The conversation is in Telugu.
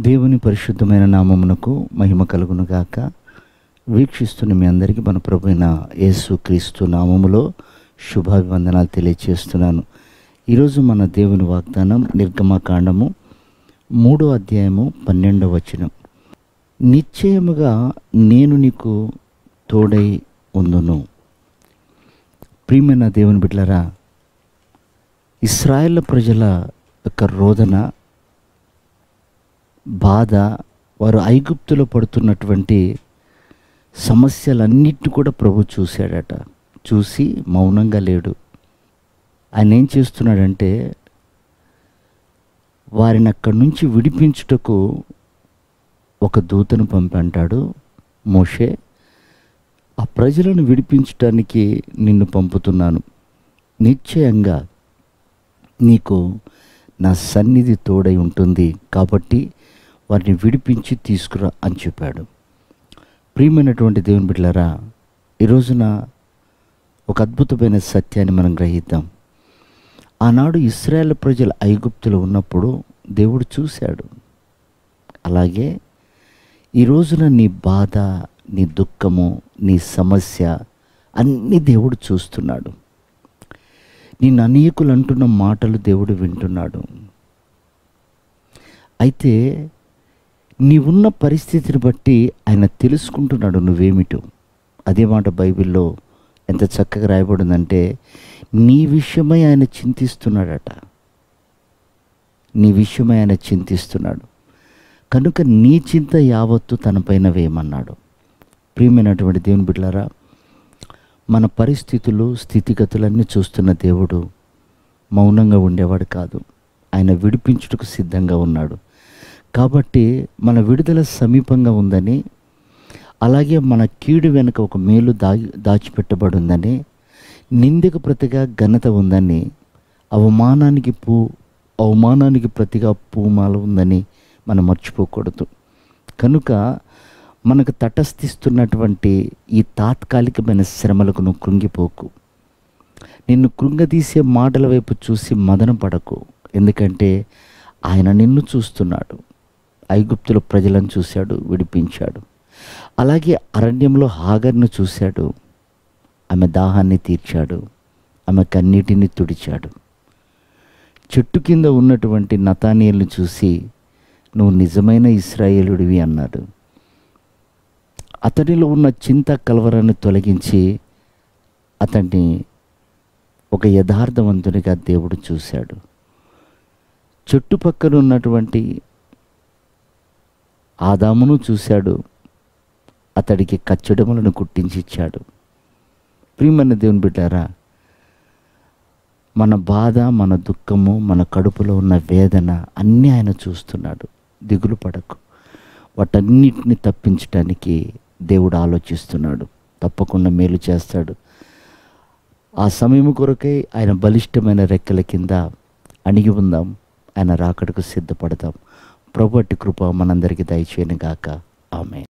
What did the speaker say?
దేవుని పరిశుద్ధమైన నామమునకు మహిమ కలుగును గాక. వీక్షిస్తున్న మీ అందరికీ మన ప్రభువైన యేసుక్రీస్తు నామములో శుభాభివందనాలు తెలియజేస్తున్నాను. ఈరోజు మన దేవుని వాగ్దానం నిర్గమకాండము 3వ అధ్యాయము 12వ వచనం. నిశ్చయముగా నేను నీకు తోడై ఉందును. ప్రియమైన దేవుని బిడ్డలారా, ఇశ్రాయేలు ప్రజల యొక్క రోదన, బాధ, వారు ఐగుప్తులో పడుతున్నటువంటి సమస్యలన్నిటిని కూడా ప్రభు చూశాడట. చూసి మౌనంగా లేడు. ఆయన ఏం చేస్తున్నాడంటే, వారిని అక్కడి నుంచి విడిపించుటకు ఒక దూతను పంపంటాడు. మోషే, ఆ ప్రజలను విడిపించటానికి నిన్ను పంపుతున్నాను. నిశ్చయంగా నీకు నా సన్నిధి తోడై ఉంటుంది, కాబట్టి వారిని విడిపించి తీసుకురా అని చెప్పాడు. ప్రియమైనటువంటి దేవుని బిడ్డలారా, ఈ రోజున ఒక అద్భుతమైన సత్యాన్ని మనం గ్రహిద్దాం. ఆనాడు ఇశ్రాయేలు ప్రజలు ఐగుప్తులో ఉన్నప్పుడు దేవుడు చూశాడు. అలాగే ఈ రోజున నీ బాధ, నీ దుఃఖము, నీ సమస్య అన్నీ దేవుడు చూస్తున్నాడు. నిన్ను అనేకులు అంటున్న మాటలు దేవుడు వింటున్నాడు. అయితే నీవున్న పరిస్థితిని బట్టి ఆయన తెలుసుకుంటున్నాడు నువ్వేమిటో. అదే మాట బైబిల్లో ఎంత చక్కగా రాయబడిందంటే, నీ విషయమై ఆయన చింతిస్తున్నాడట. నీ విషయమై ఆయన చింతిస్తున్నాడు కనుక నీ చింత యావత్తు తనపైన వేయమన్నాడు. ప్రియమైనటువంటి దేవుని బిడ్డలారా, మన పరిస్థితులు, స్థితిగతులన్నీ చూస్తున్న దేవుడు మౌనంగా ఉండేవాడు కాదు. ఆయన విడిపించుటకు సిద్ధంగా ఉన్నాడు. కాబట్టి మన విడుదల సమీపంగా ఉందని, అలాగే మన కీడు వెనుక ఒక మేలు దాచిపెట్టబడి ఉందని, నిందకు ప్రతిగా ఘనత ఉందని, అవమానానికి ప్రతిగా పూమాల ఉందని మనం మర్చిపోకూడదు. కనుక మనకు తటస్థిస్తున్నటువంటి ఈ తాత్కాలికమైన శ్రమలకు నువ్వు కృంగిపోకు. నిన్ను కృంగదీసే మాటల వైపు చూసి మదన పడకు. ఎందుకంటే ఆయన నిన్ను చూస్తున్నాడు. ఐగుప్తుల ప్రజలను చూశాడు, విడిపించాడు. అలాగే అరణ్యంలో హాగర్ను చూశాడు. ఆమె దాహాన్ని తీర్చాడు, ఆమె కన్నీటిని తుడిచాడు. చెట్టు కింద ఉన్నటువంటి నతానీయులను చూసి నువ్వు నిజమైన ఇశ్రాయేలుడివి అన్నాడు. అతనిలో ఉన్న చింత, కలవరాన్ని తొలగించి అతన్ని ఒక యథార్థవంతునిగా దేవుడు చూశాడు. చుట్టుపక్కల ఉన్నటువంటి ఆదామును చూశాడు. అతడికి కచ్చడములను కుట్టించి ఇచ్చాడు. ప్రియమైన దేవుని బిడ్డారా, మన బాధ, మన దుఃఖము, మన కడుపులో ఉన్న వేదన అన్నీ ఆయన చూస్తున్నాడు. దిగులు పడకు. వాటన్నిటిని తప్పించడానికి దేవుడు ఆలోచిస్తున్నాడు. తప్పకుండా మేలు చేస్తాడు. ఆ సమయం కొరకై ఆయన బలిష్టమైన రెక్కల కింద అణిగి ఉందాం. ఆయన రాకడకు సిద్ధపడదాం. ప్రభు అట్టి కృప మనందరికీ దయచేయను గాక. ఆమేన్.